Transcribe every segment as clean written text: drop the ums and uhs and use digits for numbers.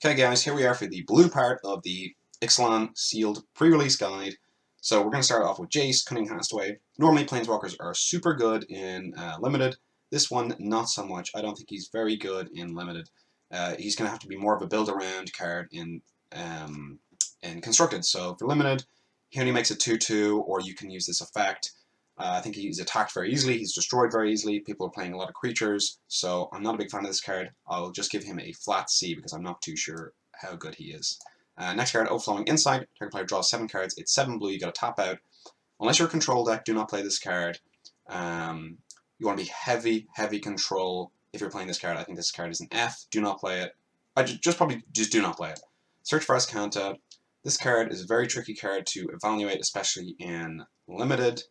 Okay guys, here we are for the blue part of the Ixalan sealed pre-release guide. So we're going to start off with Jace, Cunning Castaway. Normally Planeswalkers are super good in Limited. This one, not so much. I don't think he's very good in Limited. He's going to have to be more of a build-around card in Constructed. So for Limited, he only makes a 2/2, or you can use this effect. I think he's attacked very easily, he's destroyed very easily, people are playing a lot of creatures, so I'm not a big fan of this card. I'll just give him a flat C because I'm not too sure how good he is. Next card, Overflowing Insight. Target player draws 7 cards, it's 7 blue, you gotta tap out. Unless you're a control deck, do not play this card. You want to be heavy control if you're playing this card. I think this card is an F, do not play it. Probably do not play it. Search for Counter. This card is a very tricky card to evaluate, especially in Limited.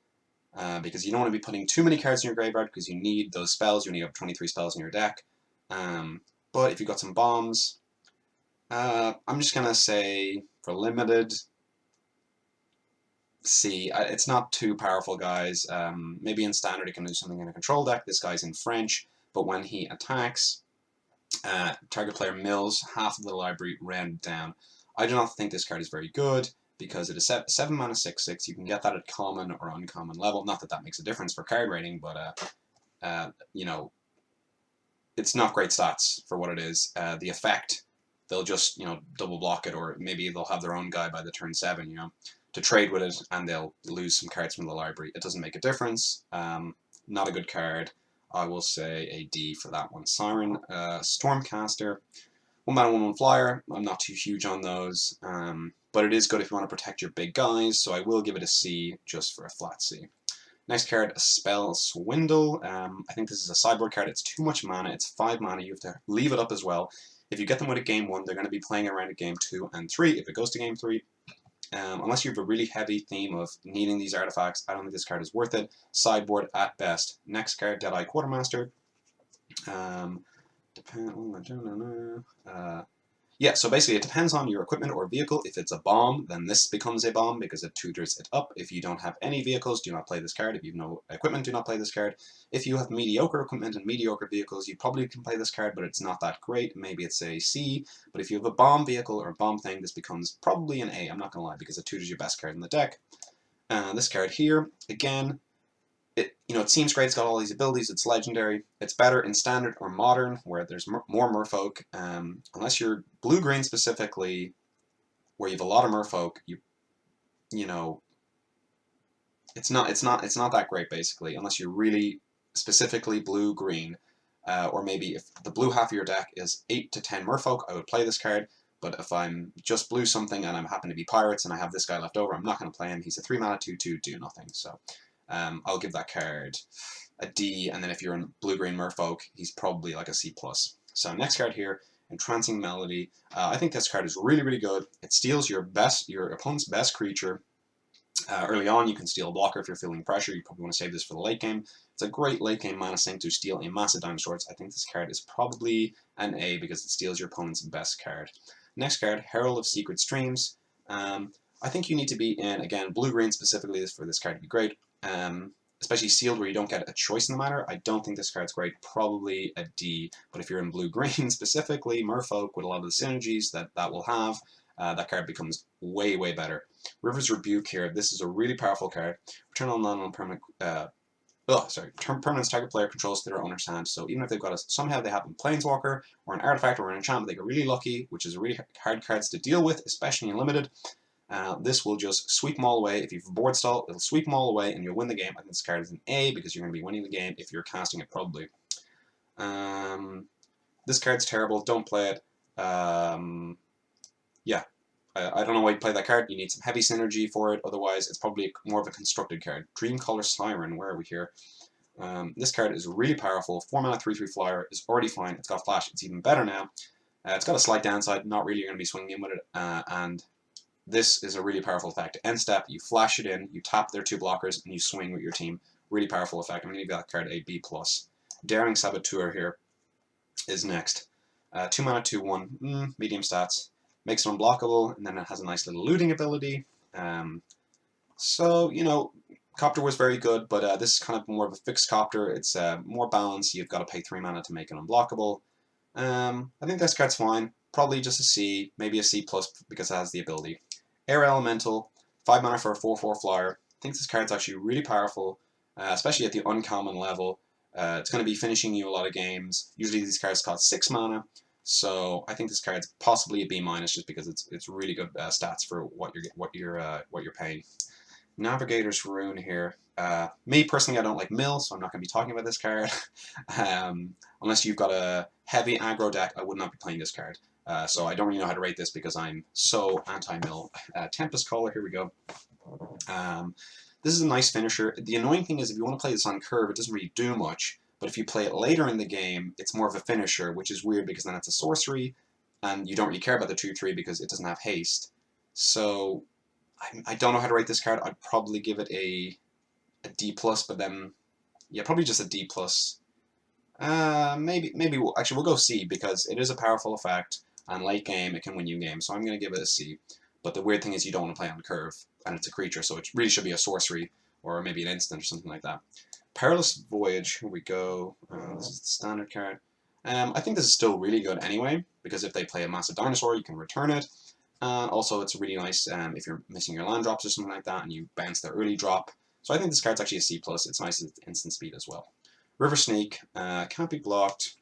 Because you don't want to be putting too many cards in your graveyard because you need those spells. You need up 23 spells in your deck. But if you've got some bombs, I'm just going to say for Limited, C. It's not too powerful, guys. Maybe in Standard it can do something in a control deck. This guy's in French, but when he attacks, target player mills half of the library rounded down. I do not think this card is very good, because it is 7 mana 6/6. You can get that at common or uncommon level. Not that that makes a difference for card rating, but you know, it's not great stats for what it is. The effect, they'll just double block it, or maybe they'll have their own guy by the turn 7, to trade with it, and they'll lose some cards from the library. It doesn't make a difference. Not a good card. I will say a D for that one. Siren, Stormcaster. 1 mana 1/1 flyer. I'm not too huge on those. But it is good if you want to protect your big guys, so I will give it a C just for a flat C. Next card, a Spell Swindle. I think this is a sideboard card. It's too much mana. It's 5 mana. You have to leave it up as well. If you get them with a game 1, they're going to be playing around at game 2 and 3 if it goes to game 3. Unless you have a really heavy theme of needing these artifacts, I don't think this card is worth it. Sideboard at best. Next card, Deadeye Quartermaster. Yeah, so basically it depends on your equipment or vehicle. If it's a bomb, then this becomes a bomb because it tutors it up. If you don't have any vehicles, do not play this card. If you have no equipment, do not play this card. If you have mediocre equipment and mediocre vehicles, you probably can play this card, but it's not that great. Maybe it's a C. But if you have a bomb vehicle or a bomb thing, this becomes probably an A. I'm not going to lie, because it tutors your best card in the deck. This card here, again, it seems great, it's got all these abilities, it's legendary. It's better in Standard or Modern, where there's more merfolk. Unless you're blue-green specifically, where you have a lot of merfolk, it's not that great, basically, unless you're really specifically blue-green. Or maybe if the blue half of your deck is 8 to 10 merfolk, I would play this card. But if I'm just blue something and I happen to be pirates and I have this guy left over, I'm not going to play him. He's a 3 mana 2/2, do nothing. So I'll give that card a D, and then if you're in blue-green merfolk, he's probably like a C+. So next card here, Entrancing Melody. I think this card is really good. It steals your opponent's best creature. Early on, you can steal a blocker if you're feeling pressure. You probably want to save this for the late game. It's a great late game mana sink to steal a massive dinosaur. I think this card is probably an A because it steals your opponent's best card. Next card, Herald of Secret Streams. I think you need to be in, again, blue-green specifically for this card to be great. Especially sealed, where you don't get a choice in the matter. I don't think this card's great. Probably a D. But if you're in blue-green specifically, merfolk, with a lot of the synergies that will have, that card becomes way better. River's Rebuke here. This is a really powerful card. Return all non-permanent. Permanents target player controls their owner's hand. So even if they've got somehow they have a planeswalker or an artifact or an enchantment, they get really lucky, which is a really hard cards to deal with, especially in Limited. This will just sweep them all away. If you have a board stall, it'll sweep them all away and you'll win the game. I think this card is an A because you're going to be winning the game if you're casting it, probably. This card's terrible. Don't play it. Yeah. I don't know why you play that card. You need some heavy synergy for it. Otherwise, it's probably more of a constructed card. Dreamcaller Siren. Where are we here? This card is really powerful. 4 mana 3/3 flyer is already fine. It's got flash. It's even better now. It's got a slight downside. Not really going to be swinging in with it. And this is a really powerful effect. End step, you flash it in, you tap their 2 blockers, and you swing with your team. Really powerful effect. I'm going to give that card a B+. Daring Saboteur here is next. 2 mana 2/1, medium stats. Makes it unblockable, and then it has a nice little looting ability. So, Copter was very good, but this is kind of more of a fixed Copter. It's more balanced. You've got to pay 3 mana to make it unblockable. I think this card's fine. probably just a C, maybe a C plus because it has the ability. Air Elemental, 5 mana for a 4/4 flyer. I think this card's actually really powerful, especially at the uncommon level. It's going to be finishing you a lot of games. Usually these cards cost 6 mana, so I think this card's possibly a B minus just because it's really good stats for what you're paying. Navigators Ruin here. Me personally, I don't like mill, so I'm not going to be talking about this card. Unless you've got a heavy aggro deck, I would not be playing this card. So I don't really know how to rate this because I'm so anti-mill. Tempest Caller, here we go. This is a nice finisher. The annoying thing is if you want to play this on curve, it doesn't really do much. But if you play it later in the game, it's more of a finisher, which is weird because then it's a sorcery, and you don't really care about the 2/3 because it doesn't have haste. So I don't know how to rate this card. I'd probably give it a D+, but then, yeah, probably just a D+. Maybe actually we'll go C because it is a powerful effect, and late game it can win you games, so I'm going to give it a C. But the weird thing is you don't want to play on curve, and it's a creature, so it really should be a sorcery, or maybe an instant or something like that. Perilous Voyage, here we go. This is the standard card. I think this is still really good anyway, because if they play a massive dinosaur, you can return it. Also, it's really nice if you're missing your land drops or something like that, and you bounce their early drop. So I think this card's actually a C+. It's nice at instant speed as well. River Snake, can't be blocked.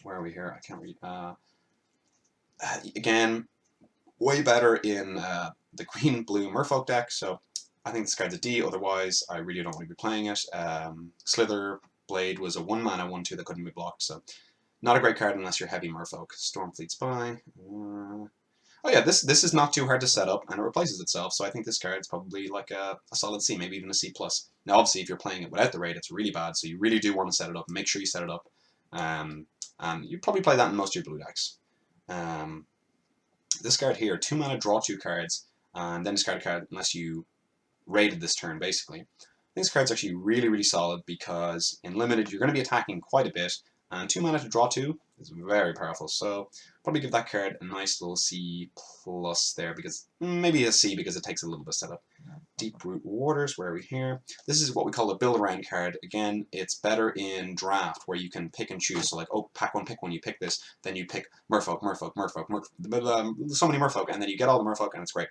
Where are we here? I can't read. Again, way better in the green-blue Merfolk deck, so I think this card's a D, otherwise I really don't want to be playing it. Slither Blade was a 1 mana 1/2 that couldn't be blocked, so not a great card unless you're heavy Merfolk. Stormfleet Spy. Oh yeah, this is not too hard to set up, and it replaces itself, so I think this card's probably like a solid C, maybe even a C+. Now obviously if you're playing it without the raid, it's really bad, so you really do want to set it up, make sure you set it up. And you probably play that in most of your blue decks. This card here, 2 mana, draw 2 cards, and then discard a card unless you raided this turn, basically. I think this card's actually really, really solid because in limited you're going to be attacking quite a bit, and 2 mana to draw 2 is very powerful, so probably give that card a nice little C+ there, because maybe a C because it takes a little bit of setup. Deep Root Waters, where are we here? This is what we call a build around card. Again, it's better in draft where you can pick and choose. So like, oh, pack one, pick one, you pick this, then you pick Merfolk, so many Merfolk, and then you get all the Merfolk, and it's great.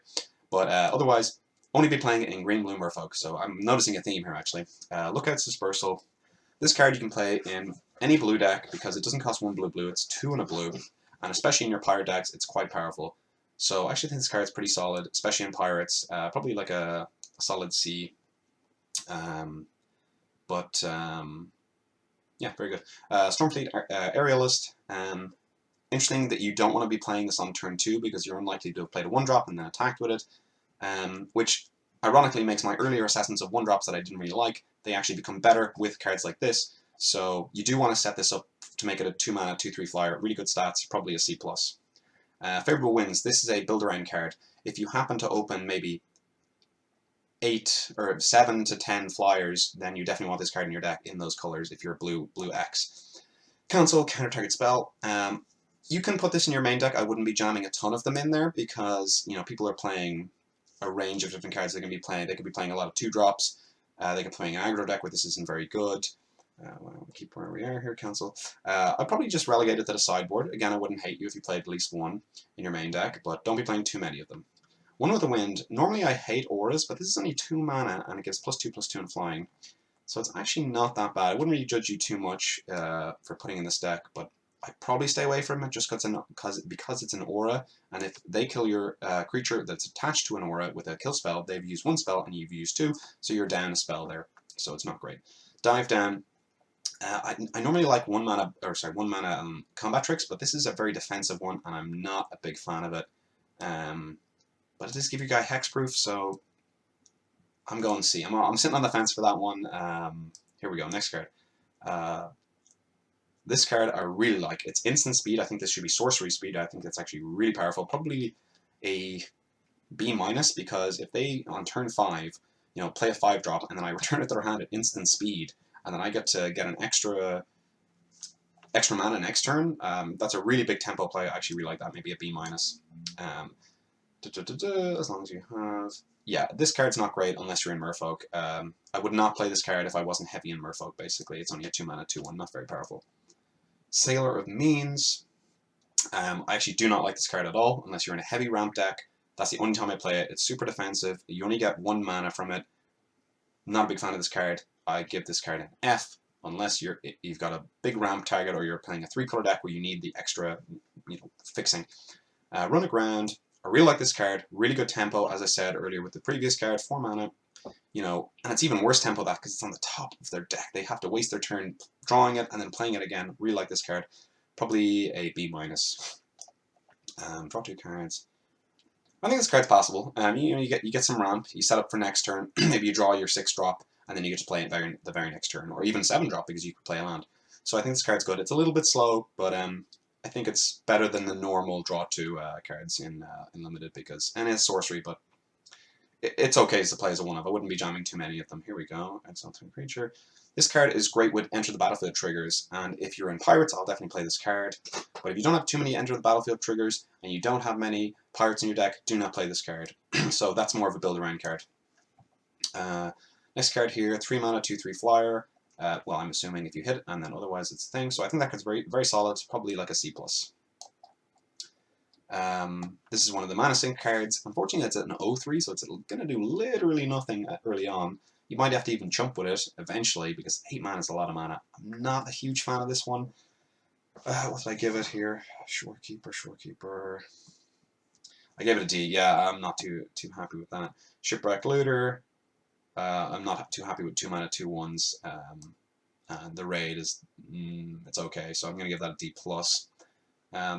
But otherwise, only be playing it in green-blue Merfolk. So I'm noticing a theme here, actually. Lookout's Dispersal. This card you can play in any blue deck because it doesn't cost 1 blue, it's 2 and a blue. And especially in your pirate decks, it's quite powerful. So I actually think this card is pretty solid, especially in pirates. Probably like a solid C. Yeah, very good. Stormfleet Aerialist. Interesting that you don't want to be playing this on turn 2 because you're unlikely to have played a 1-drop and then attacked with it. Which ironically makes my earlier assessments of 1-drops that I didn't really like, they actually become better with cards like this. So you do want to set this up to make it a 2 mana 2/3 flyer. Really good stats, probably a C+. Favorable Winds. This is a build around card. If you happen to open maybe 8 or 7 to 10 flyers, then you definitely want this card in your deck in those colors if you're blue X. Counsel, counter target spell. You can put this in your main deck. I wouldn't be jamming a ton of them in there because people are playing a range of different cards. They could be playing a lot of 2-drops. They could be playing an aggro deck where this isn't very good. We'll keep where we are here, Counsel. I'd probably just relegate it to the sideboard. Again, I wouldn't hate you if you played at least 1 in your main deck, but don't be playing too many of them. One with the Wind. Normally I hate auras, but this is only 2 mana, and it gives +2/+2 in flying. So it's actually not that bad. I wouldn't really judge you too much for putting in this deck, but I'd probably stay away from it just because it's an aura, and if they kill your creature that's attached to an aura with a kill spell, they've used 1 spell and you've used 2, so you're down a spell there. So it's not great. Dive Down. I normally like 1 mana combat tricks, but this is a very defensive one, and I'm not a big fan of it. But it does give your guy hexproof, so I'm going C. I'm sitting on the fence for that one. Here we go. Next card. This card I really like. It's instant speed. I think this should be sorcery speed. I think that's actually really powerful. Probably a B- because if they on turn 5, play a 5-drop and then I return it to their hand at instant speed, and then I get to get an extra mana next turn. That's a really big tempo play. I actually really like that. Maybe a B-. As long as you have... Yeah, this card's not great unless you're in Merfolk. I would not play this card if I wasn't heavy in Merfolk, basically. It's only a 2 mana 2/1, not very powerful. Sailor of Means. I actually do not like this card at all, unless you're in a heavy ramp deck. That's the only time I play it. It's super defensive. You only get 1 mana from it. Not a big fan of this card. I give this card an F, unless you've got a big ramp target or you're playing a 3-color deck where you need the extra, fixing. Run aground. I really like this card. Really good tempo, as I said earlier with the previous card. 4 mana. And it's even worse tempo that because it's on the top of their deck. They have to waste their turn drawing it and then playing it again. Really like this card. Probably a B-. Draw 2 cards. I think this card's possible. You get some ramp. You set up for next turn. Maybe you draw your 6-drop, and then you get to play it the very next turn, or even 7-drop because you could play a land. So I think this card's good. It's a little bit slow, but I think it's better than the normal draw 2 cards in limited and it's sorcery, but it's okay to play as a 1-of. I wouldn't be jamming too many of them. Here we go. Excellent creature. This card is great with enter the battlefield triggers, and if you're in Pirates, I'll definitely play this card. But if you don't have too many enter the battlefield triggers, and you don't have many Pirates in your deck, do not play this card. So that's more of a build-around card. Next card here, 3 mana, 2/3 flyer. Well, I'm assuming if you hit it, and then otherwise it's a thing. So I think that card's very, very solid, probably like a C+. This is one of the mana sink cards. Unfortunately, it's an 0/3, so it's going to do literally nothing early on. You might have to even chump with it eventually, because 8 mana is a lot of mana. I'm not a huge fan of this one. What did I give it here? Shorekeeper. I gave it a D. Yeah, I'm not too happy with that. Shipwreck Looter. I'm not too happy with 2 mana, 2/1s. And the raid is it's okay, so I'm gonna give that a D+.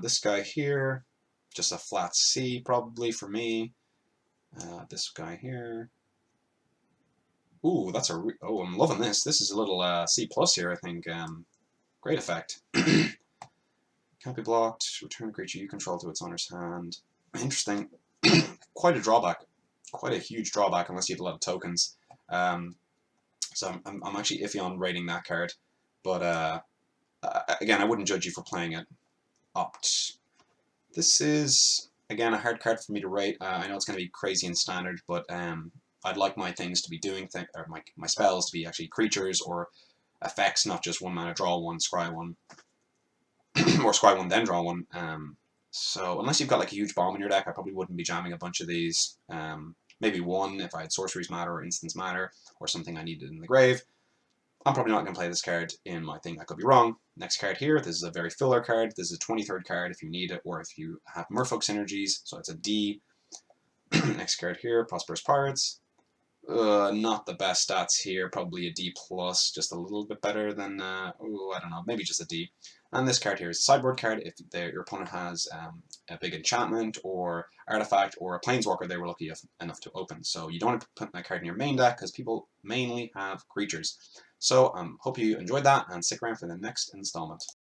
This guy here, just a flat C probably for me. This guy here. Ooh, that's I'm loving this. This is a little C+ here, I think. Great effect. Can't be blocked. Return a creature you control to its owner's hand. Interesting. Quite a drawback. Quite a huge drawback unless you have a lot of tokens. So I'm actually iffy on rating that card. But again, I wouldn't judge you for playing it. Opt. This is, again, a hard card for me to rate. I know it's going to be crazy in standard, but I'd like my things to be doing or my spells to be actually creatures or effects, not just 1 mana, draw 1, scry 1, or scry 1 then draw 1. So unless you've got like a huge bomb in your deck, I probably wouldn't be jamming a bunch of these. Maybe 1 if I had Sorceries Matter or Instants Matter or something I needed in the grave. I'm probably not going to play this card in my thing. I could be wrong. Next card here, this is a very filler card. This is a 23rd card if you need it, or if you have Merfolk synergies, so it's a D. Next card here, Prosperous Pirates. Not the best stats here, probably a D+, just a little bit better than, I don't know, maybe just a D. And this card here is a sideboard card. If your opponent has a big enchantment or artifact or a planeswalker they were lucky enough to open. So you don't want to put that card in your main deck because people mainly have creatures. So hope you enjoyed that and stick around for the next installment.